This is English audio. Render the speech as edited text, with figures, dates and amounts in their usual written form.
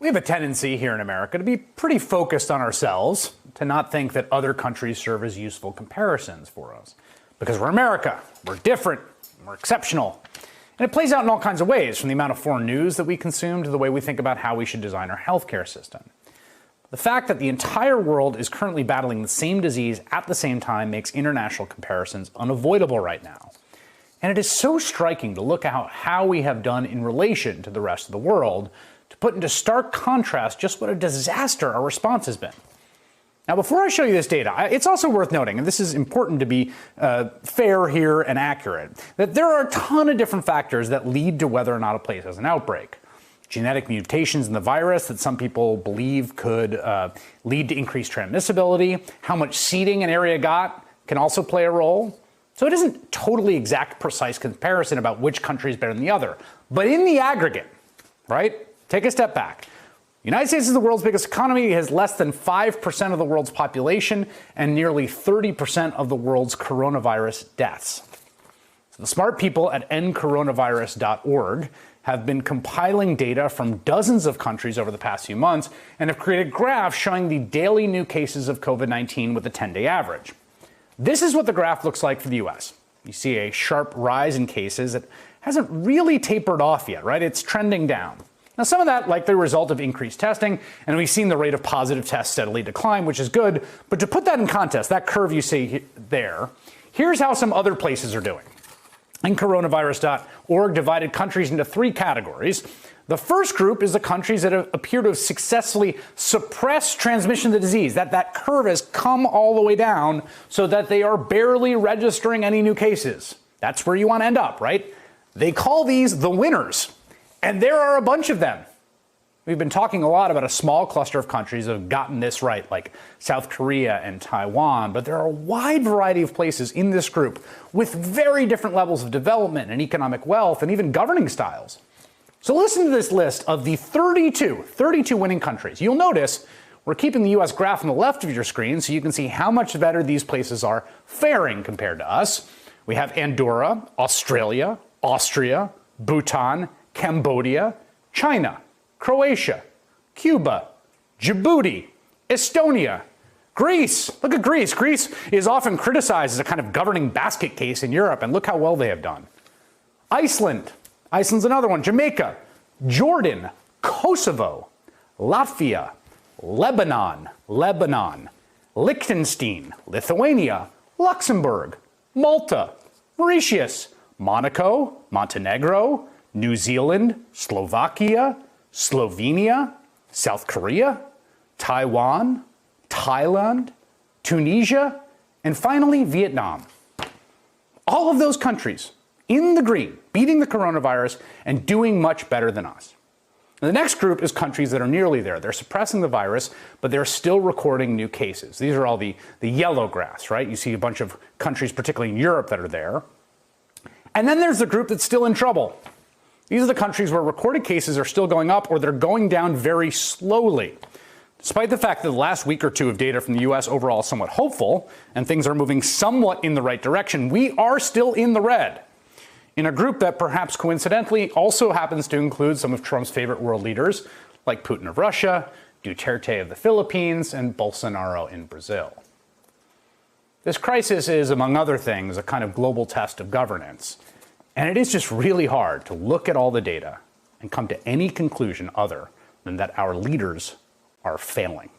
We have a tendency here in America to be pretty focused on ourselves, to not think that other countries serve as useful comparisons for us. Because we're America, we're different, we're exceptional. And it plays out in all kinds of ways, from the amount of foreign news that we consume to the way we think about how we should design our healthcare system. The fact that the entire world is currently battling the same disease at the same time makes international comparisons unavoidable right now. And it is so striking to look at how we have done in relation to the rest of the world, to put into stark contrast just what a disaster our response has been. Now, before I show you this data, it's also worth noting, and this is important to be fair here and accurate, that there are a ton of different factors that lead to whether or not a place has an outbreak. Genetic mutations in the virus that some people believe could lead to increased transmissibility. How much seeding an area got can also play a role. So it isn't totally exact, precise comparison about which country is better than the other. But in the aggregate, right? Take a step back. The United States is the world's biggest economy. It has less than 5% of the world's population and nearly 30% of the world's coronavirus deaths. So the smart people at endcoronavirus.org have been compiling data from dozens of countries over the past few months and have created graphs showing the daily new cases of COVID-19 with a 10-day average. This is what the graph looks like for the US. You see a sharp rise in cases that hasn't really tapered off yet, right? It's trending down. Now, some of that likely a result of increased testing, and we've seen the rate of positive tests steadily decline, which is good. But to put that in context, that curve you see there, here's how some other places are doing. Coronavirus.org divided countries into three categories. The first group is the countries that appear to have successfully suppressed transmission of the disease. That curve has come all the way down so that they are barely registering any new cases. That's where you want to end up, right? They call these the winners. And there are a bunch of them. We've been talking a lot about a small cluster of countries that have gotten this right, like South Korea and Taiwan, but there are a wide variety of places in this group with very different levels of development and economic wealth and even governing styles. So listen to this list of the 32 winning countries. You'll notice we're keeping the US graph on the left of your screen so you can see how much better these places are faring compared to us. We have Andorra, Australia, Austria, Bhutan, Cambodia, China, Croatia, Cuba, Djibouti, Estonia, Greece. Look at Greece. Greece is often criticized as a kind of governing basket case in Europe, and look how well they have done. Iceland. Iceland's another one. Jamaica, Jordan, Kosovo, Latvia, Lebanon, Liechtenstein, Lithuania, Luxembourg, Malta, Mauritius, Monaco, Montenegro, New Zealand, Slovakia, Slovenia, South Korea, Taiwan, Thailand, Tunisia, and finally Vietnam. All of those countries in the green, beating the coronavirus and doing much better than us. And the next group is countries that are nearly there. They're suppressing the virus, but they're still recording new cases. These are all the yellow graphs, right? You see a bunch of countries, particularly in Europe, that are there. And then there's the group that's still in trouble. These are the countries where recorded cases are still going up or they're going down very slowly. Despite the fact that the last week or two of data from the US overall is somewhat hopeful and things are moving somewhat in the right direction, we are still in the red. In a group that perhaps coincidentally also happens to include some of Trump's favorite world leaders, like Putin of Russia, Duterte of the Philippines, and Bolsonaro in Brazil. This crisis is, among other things, a kind of global test of governance. And it is just really hard to look at all the data and come to any conclusion other than that our leaders are failing.